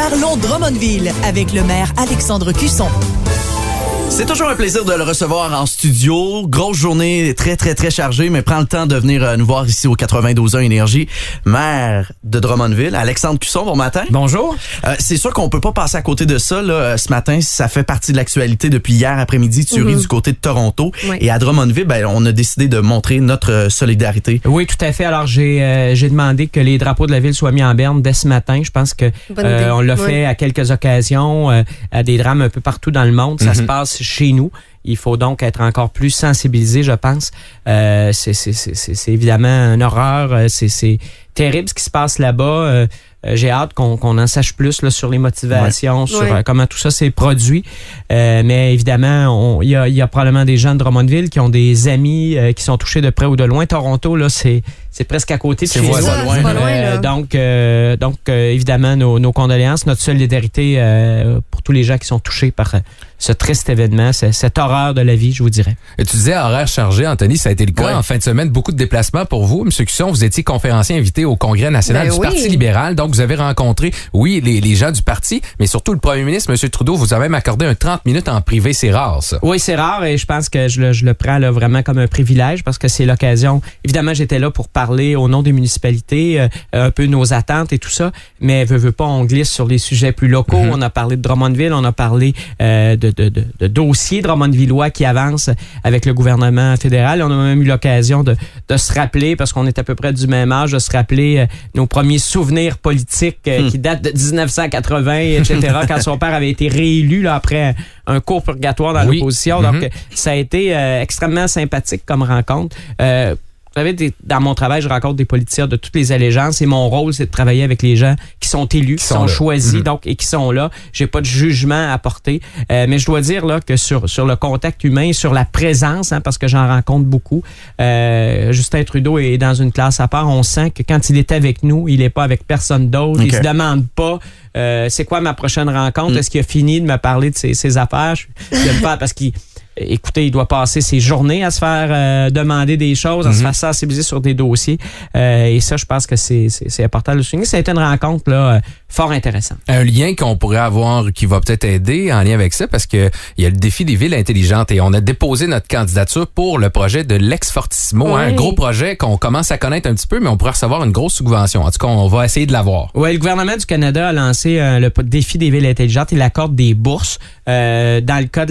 Parlons Drummondville avec le maire Alexandre Cusson. C'est toujours un plaisir de le recevoir en studio. Grosse journée, très, très, très chargée, mais prends le temps de venir nous voir ici au 92.1 Énergie. Maire de Drummondville, Alexandre Cusson, bon matin. Bonjour. C'est sûr qu'on peut pas passer à côté de ça. Là, ce matin, ça fait partie de l'actualité depuis hier après-midi, tuerie du côté de Toronto. Oui. Et à Drummondville, on a décidé de montrer notre solidarité. Oui, tout à fait. Alors, j'ai demandé que les drapeaux de la ville soient mis en berne dès ce matin. Je pense que on l'a fait à quelques occasions, à des drames un peu partout dans le monde. Ça se passe chez nous. Il faut donc être encore plus sensibilisé, je pense. C'est évidemment une horreur. C'est terrible ce qui se passe là-bas. J'ai hâte qu'on en sache plus là, sur les motivations, sur comment tout ça s'est produit. Mais évidemment, il y a probablement des gens de Drummondville qui ont des amis qui sont touchés de près ou de loin. Toronto, là, c'est presque à côté de chez nous. C'est pas loin, donc évidemment, nos condoléances, notre solidarité pour tous les gens qui sont touchés par ce triste événement, cette horreur de la vie, je vous dirais. Et tu disais horaire chargé, Anthony, ça a été le cas en fin de semaine. Beaucoup de déplacements pour vous. M. Cusson, vous étiez conférencier invité au Congrès national du Parti libéral. Donc, vous avez rencontré, les gens du parti, mais surtout le premier ministre, M. Trudeau, vous a même accordé un 30 minutes en privé. C'est rare, ça. Oui, c'est rare et je pense que je le prends là, vraiment comme un privilège parce que c'est l'occasion. Évidemment, j'étais là pour parler au nom des municipalités, un peu nos attentes et tout ça, mais veut pas, on glisse sur les sujets plus locaux. On a parlé de Drummondville, on a parlé de dossiers drummondvillois qui avancent avec le gouvernement fédéral. On a même eu l'occasion de se rappeler, parce qu'on est à peu près du même âge, de se rappeler nos premiers souvenirs politiques qui datent de 1980, etc., quand son père avait été réélu là, après un court purgatoire dans l'opposition. Donc, ça a été extrêmement sympathique comme rencontre. Vous savez, dans mon travail, je rencontre des politiciens de toutes les allégeances et mon rôle, c'est de travailler avec les gens qui sont élus, qui sont choisis, donc, et qui sont là. J'ai pas de jugement à porter. Mais je dois dire là que sur le contact humain, sur la présence, parce que j'en rencontre beaucoup, Justin Trudeau est dans une classe à part. On sent que quand il est avec nous, il est pas avec personne d'autre. Il se demande pas c'est quoi ma prochaine rencontre. Est-ce qu'il a fini de me parler de ses affaires? Je pas parce qu'il... Écoutez, il doit passer ses journées à se faire demander des choses, à se faire sensibiliser sur des dossiers. Et ça, je pense que c'est important de le souligner. Ça a été une rencontre là, fort intéressante. Un lien qu'on pourrait avoir qui va peut-être aider en lien avec ça, parce que il y a le défi des villes intelligentes et on a déposé notre candidature pour le projet de l'ex-Fortissimo. Un gros projet qu'on commence à connaître un petit peu, mais on pourrait recevoir une grosse subvention. En tout cas, on va essayer de l'avoir. Oui, le gouvernement du Canada a lancé le défi des villes intelligentes. Il accorde des bourses. Dans le cas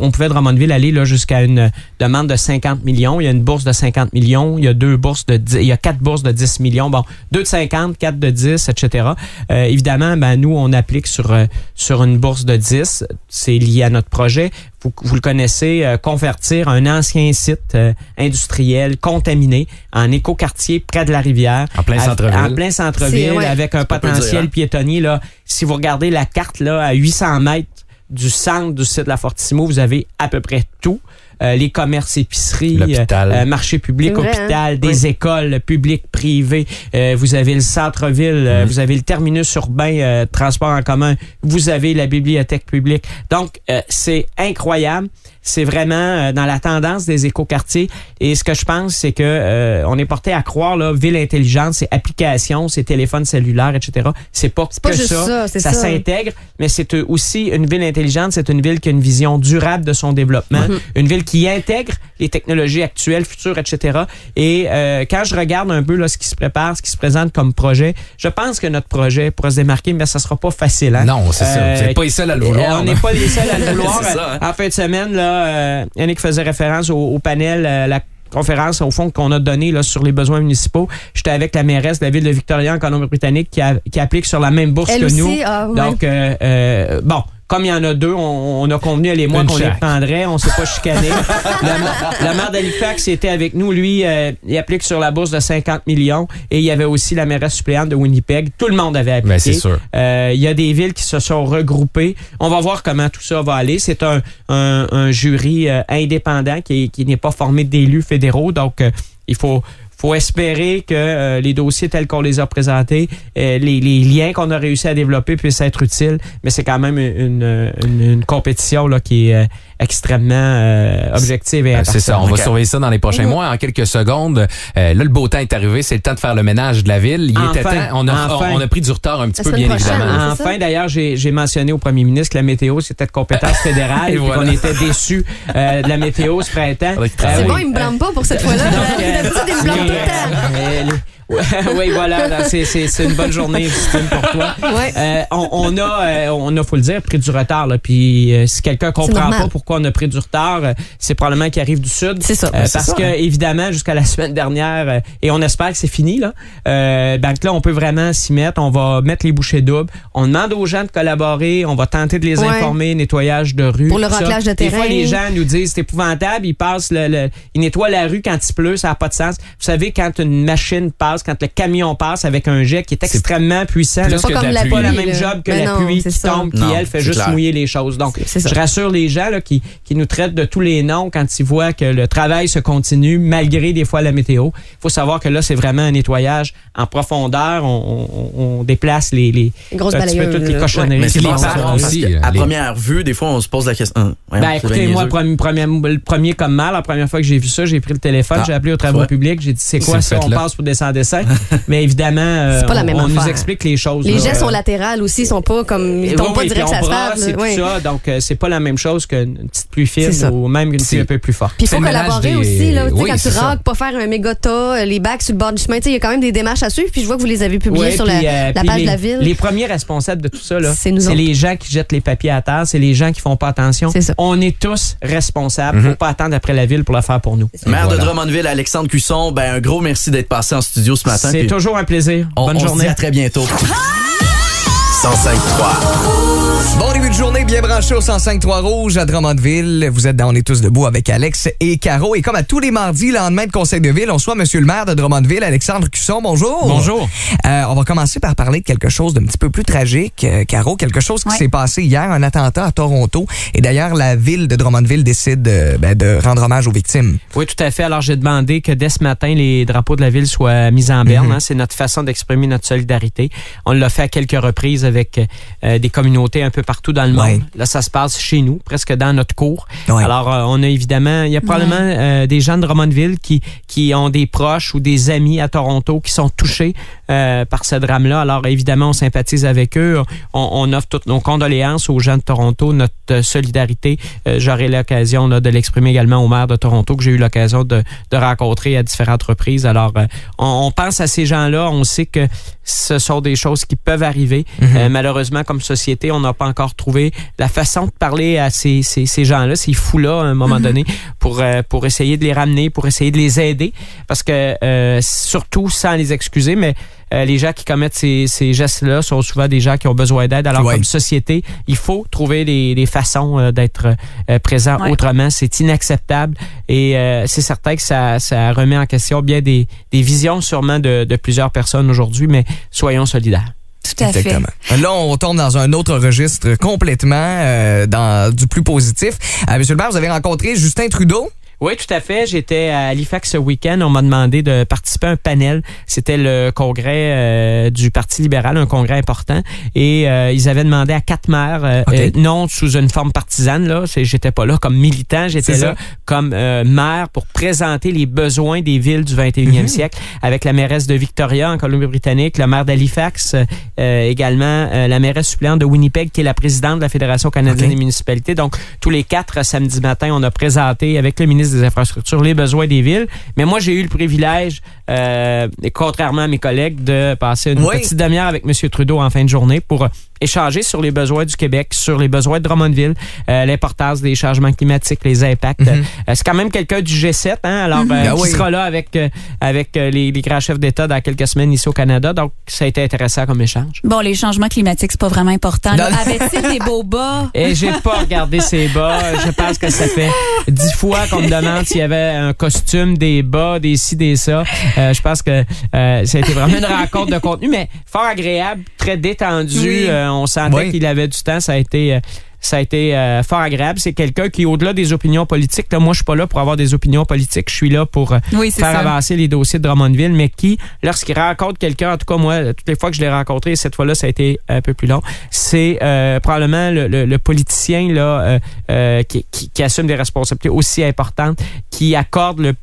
on pouvait Drummondville aller là jusqu'à une demande de 50 millions. Il y a une bourse de 50 millions. Il y a il y a 4 bourses de 10 millions. Bon, 2 de 50, 4 de 10, etc. Évidemment, nous, on applique sur une bourse de 10. C'est lié à notre projet. Vous le connaissez, convertir un ancien site industriel contaminé en écoquartier près de la rivière. En plein centre-ville. En plein centre-ville, avec un potentiel piétonnier. Là, si vous regardez la carte là, à 800 mètres du centre du site de la Fortissimo, vous avez à peu près tout. Les commerces, épiceries, marché public, hôpital, des écoles publiques, privées. Vous avez le centre-ville, vous avez le terminus urbain, transport en commun. Vous avez la bibliothèque publique. Donc, c'est incroyable. C'est vraiment dans la tendance des écoquartiers. Et ce que je pense, c'est que on est porté à croire, là, ville intelligente, c'est applications, c'est téléphones cellulaires, etc. C'est pas que ça. Ça s'intègre, mais c'est aussi une ville intelligente, c'est une ville qui a une vision durable de son développement, une ville qui intègre les technologies actuelles, futures, etc. Et quand je regarde un peu là, ce qui se prépare, ce qui se présente comme projet, je pense que notre projet pourra se démarquer, mais ça sera pas facile. Hein? Non, c'est ça. Vous n'êtes pas les seuls à le vouloir. On n'est pas les seuls à le vouloir. Ça, hein? En fin de semaine, là, Yannick faisait référence au panel, la conférence au fond qu'on a donnée là, sur les besoins municipaux. J'étais avec la mairesse de la ville de Victoria en Colombie-Britannique qui applique sur la même bourse que nous. Donc, bon. Comme il y en a deux, on a convenu, elle et moi, qu'on les prendrait. On ne s'est pas chicané. Le maire d'Halifax était avec nous. Lui, il applique sur la bourse de 50 millions. Et il y avait aussi la mairesse suppléante de Winnipeg. Tout le monde avait appliqué. Ben, c'est sûr. Il y a des villes qui se sont regroupées. On va voir comment tout ça va aller. C'est un jury indépendant qui n'est pas formé d'élus fédéraux. Donc, il faut faut espérer que les dossiers tels qu'on les a présentés, les liens qu'on a réussi à développer puissent être utiles. Mais c'est quand même une compétition là qui est extrêmement objective et importante. C'est ça. On va surveiller ça dans les prochains mois. En quelques secondes, là, le beau temps est arrivé. C'est le temps de faire le ménage de la ville. Il était temps. On a pris du retard un petit peu, bien évidemment. Enfin, d'ailleurs, j'ai mentionné au premier ministre que la météo, c'était de compétence fédérale et qu'on était déçus de la météo ce printemps. C'est bon, il me blâme pas pour cette fois-là. D'habitude, il me blâme tout le temps. Oui, voilà, c'est une bonne journée, Justine, pour toi. Ouais. On a, faut le dire, pris du retard. Là, puis si quelqu'un comprend pas pourquoi on a pris du retard, c'est probablement qu'il arrive du Sud. C'est ça. Parce que, évidemment, jusqu'à la semaine dernière, et on espère que c'est fini, là, donc là, on peut vraiment s'y mettre. On va mettre les bouchées doubles. On demande aux gens de collaborer. On va tenter de les informer, nettoyage de rue. Pour le raclage de terrain. Des fois, les gens nous disent, c'est épouvantable. Ils passent ils nettoient la rue quand il pleut. Ça n'a pas de sens. Vous savez, quand une machine passe, quand le camion passe avec un jet qui est extrêmement puissant. C'est pas comme la pluie. Pas le même job que la pluie qui tombe, qui, elle, fait juste mouiller les choses. Donc, je rassure les gens là, qui nous traitent de tous les noms quand ils voient que le travail se continue malgré des fois la météo. Il faut savoir que là, c'est vraiment un nettoyage en profondeur. On déplace les grosses balayeuses. Toutes les cochonneries. Mais c'est bon, aussi. À première vue, des fois, on se pose la question. Écoutez, moi, le premier comme mal, la première fois que j'ai vu ça, j'ai pris le téléphone, j'ai appelé aux travaux publics, j'ai dit, c'est quoi ça? On passe pour des sans-dessins. Mais évidemment, on nous explique les choses. Les jets sont latérales aussi, ils sont pas comme ils tombent pas direct sur la c'est tout ça, donc c'est pas la même chose qu'une petite pluie fine ou même une pluie un peu plus forte. Puis il faut collaborer aussi là, quand tu raques, pas faire un méga tas, les bacs sur le bord du chemin, il y a quand même des démarches à suivre. Puis je vois que vous les avez publiées sur la page de la ville. Les premiers responsables de tout ça là, c'est nous. Les gens qui jettent les papiers à terre, c'est les gens qui font pas attention. On est tous responsables. Faut pas attendre après la ville pour le faire pour nous. Maire de Drummondville, Alexandre Cusson, un gros merci d'être passé en studio ce matin. C'est toujours un plaisir. Bonne journée. On se dit à très bientôt. 105.3. Bon début de journée, bien branché au 105.3 Rouge à Drummondville. Vous êtes dans On est tous debout avec Alex et Caro. Et comme à tous les mardis, lendemain de conseil de ville, on soit Monsieur le maire de Drummondville, Alexandre Cusson. Bonjour. Bonjour. On va commencer par parler de quelque chose d'un petit peu plus tragique, Caro. Quelque chose qui s'est passé hier, un attentat à Toronto. Et d'ailleurs, la ville de Drummondville décide de rendre hommage aux victimes. Oui, tout à fait. Alors, j'ai demandé que dès ce matin, les drapeaux de la ville soient mis en berne. C'est notre façon d'exprimer notre solidarité. On l'a fait à quelques reprises avec des communautés un peu partout dans le monde. Là, ça se passe chez nous, presque dans notre cour. Alors, on a évidemment, il y a probablement des gens de Drummondville qui ont des proches ou des amis à Toronto qui sont touchés par ce drame-là. Alors, évidemment, on sympathise avec eux. On offre toutes nos condoléances aux gens de Toronto, notre solidarité. J'aurai l'occasion de l'exprimer également au maire de Toronto que j'ai eu l'occasion de rencontrer à différentes reprises. Alors, on pense à ces gens-là. On sait que ce sont des choses qui peuvent arriver. Malheureusement, comme société, on n'a pas encore trouvé la façon de parler à ces gens-là, ces fous-là, à un moment donné, pour essayer de les ramener, pour essayer de les aider. Parce que, surtout sans les excuser, mais les gens qui commettent ces gestes-là sont souvent des gens qui ont besoin d'aide. Alors, comme société, il faut trouver des façons d'être présent autrement. C'est inacceptable et c'est certain que ça remet en question bien des visions sûrement de plusieurs personnes aujourd'hui, mais soyons solidaires. Tout à fait. Là, on tombe dans un autre registre complètement dans du plus positif. Monsieur le maire, vous avez rencontré Justin Trudeau? Oui, tout à fait. J'étais à Halifax ce week-end. On m'a demandé de participer à un panel. C'était le congrès du Parti libéral, un congrès important. Et ils avaient demandé à 4 maires, non sous une forme partisane. Là, j'étais pas là comme militant, j'étais là comme maire pour présenter les besoins des villes du 21e siècle, avec la mairesse de Victoria en Colombie-Britannique, le maire d'Halifax, également la mairesse suppléante de Winnipeg, qui est la présidente de la Fédération canadienne des municipalités. Donc, tous les 4 samedi matin, on a présenté avec le ministre des Infrastructures les besoins des villes. Mais moi, j'ai eu le privilège, contrairement à mes collègues, de passer une petite demi-heure avec M. Trudeau en fin de journée pour échanger sur les besoins du Québec, sur les besoins de Drummondville, l'importance des changements climatiques, les impacts. C'est quand même quelqu'un du G7, alors qui sera là avec les grands chefs d'État dans quelques semaines ici au Canada. Donc, ça a été intéressant comme échange. Bon, les changements climatiques, c'est pas vraiment important. Avait-il des beaux bas? Et j'ai pas regardé ses bas. Je pense que ça fait 10 fois qu'on me demande s'il y avait un costume, des bas, des ci, des ça. Je pense que ça a été vraiment une rencontre de contenu, mais fort agréable, très détendu. On sentait qu'il avait du temps. Ça a été ça a été fort agréable. C'est quelqu'un qui, au-delà des opinions politiques, là, moi, je suis pas là pour avoir des opinions politiques. Je suis là pour faire avancer les dossiers de Drummondville, mais qui, lorsqu'il rencontre quelqu'un, en tout cas, moi, toutes les fois que je l'ai rencontré, cette fois-là, ça a été un peu plus long, c'est probablement le politicien là qui assume des responsabilités aussi importantes, qui accorde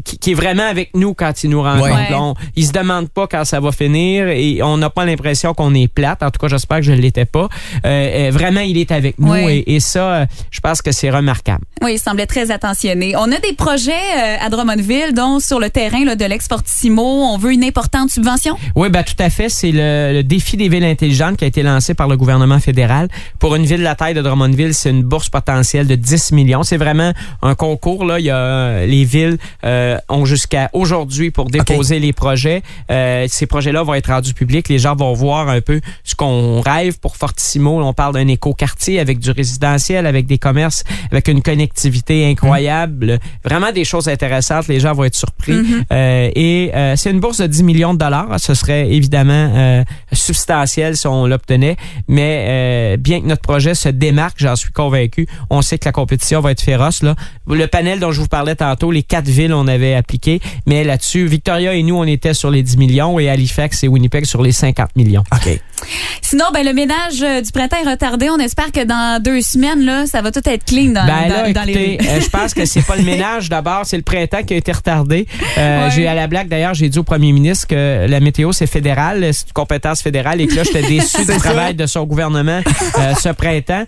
qui est vraiment avec nous quand il nous rencontre. Ouais. Il se demande pas quand ça va finir et on n'a pas l'impression qu'on est plate. En tout cas, j'espère que je ne l'étais pas. Vraiment, il est avec nous et ça, je pense que c'est remarquable. Oui, il semblait très attentionné. On a des projets à Drummondville, dont sur le terrain là, de l'ex-Fortissimo, on veut une importante subvention? Oui, ben tout à fait. C'est le défi des villes intelligentes qui a été lancé par le gouvernement fédéral. Pour une ville de la taille de Drummondville, c'est une bourse potentielle de 10 millions. C'est vraiment un concours. Là. Il y a, les villes ont jusqu'à aujourd'hui pour déposer les projets. Ces projets-là vont être rendus publics. Les gens vont voir un peu ce qu'on rêve pour Fortissimo. On parle d'un écoquartier avec du résidentiel, avec des commerces, avec une connectivité incroyable. Vraiment des choses intéressantes. Les gens vont être surpris. C'est une bourse de 10 millions de dollars. Ce serait évidemment substantiel si on l'obtenait. Mais bien que notre projet se démarque, j'en suis convaincu, on sait que la compétition va être féroce. Là. Le panel dont je vous parlais tantôt, les 4 villes, on avait appliqué. Mais là-dessus, Victoria et nous, on était sur les 10 millions et Halifax et Winnipeg sur les 50 millions. OK. Sinon, le ménage du printemps est retardé. On espère que dans 2 semaines, là, ça va tout être clean dans les rues. Je pense que c'est pas le ménage d'abord, c'est le printemps qui a été retardé. J'ai à la blague, d'ailleurs, j'ai dit au premier ministre que la météo, c'est fédéral, c'est une compétence fédérale et que là, j'étais déçu du travail de son gouvernement ce printemps.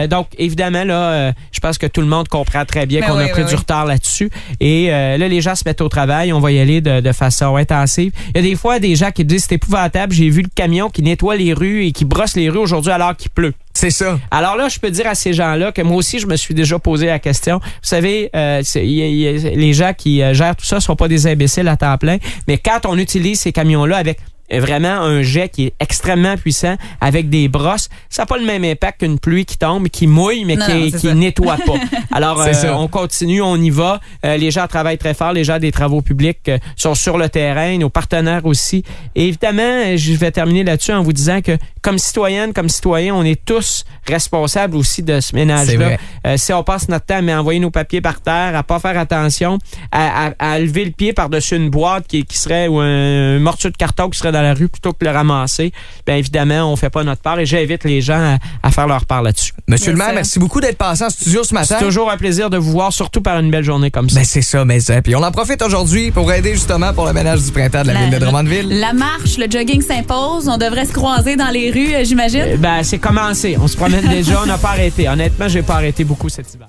Donc, évidemment, là, je pense que tout le monde comprend très bien qu'on a pris du retard là-dessus. Et là, les gens se mettent au travail. On va y aller de façon intensive. Il y a des fois des gens qui disent c'est épouvantable. J'ai vu le camion qui nettoie les rues et qui brosse les rues aujourd'hui alors qu'il pleut. C'est ça. Alors là, je peux dire à ces gens-là que moi aussi, je me suis déjà posé la question. Vous savez, les gens qui gèrent tout ça ne sont pas des imbéciles à temps plein, mais quand on utilise ces camions-là avec vraiment un jet qui est extrêmement puissant avec des brosses, ça n'a pas le même impact qu'une pluie qui tombe, qui mouille, mais qui nettoie pas. Alors, on continue, on y va. Les gens travaillent très fort, les gens des travaux publics sont sur le terrain, nos partenaires aussi. Et évidemment, je vais terminer là-dessus en vous disant que comme citoyenne, comme citoyen, on est tous responsables aussi de ce ménage-là. Si on passe notre temps à envoyer nos papiers par terre, à pas faire attention, à lever le pied par-dessus une boîte qui serait, ou un morceau de carton qui serait dans la rue plutôt que de le ramasser, bien évidemment, on fait pas notre part et j'invite les gens à faire leur part là-dessus. Monsieur le maire, merci beaucoup d'être passé en studio ce matin. C'est toujours un plaisir de vous voir, surtout par une belle journée comme ça. Ben c'est ça, mais puis on en profite aujourd'hui pour aider justement pour le ménage du printemps de la ville de Drummondville. La marche, le jogging s'impose, on devrait se croiser dans les rues, j'imagine. Ben c'est commencé, on se promène déjà, on n'a pas arrêté. Honnêtement, j'ai pas arrêté beaucoup cet hiver.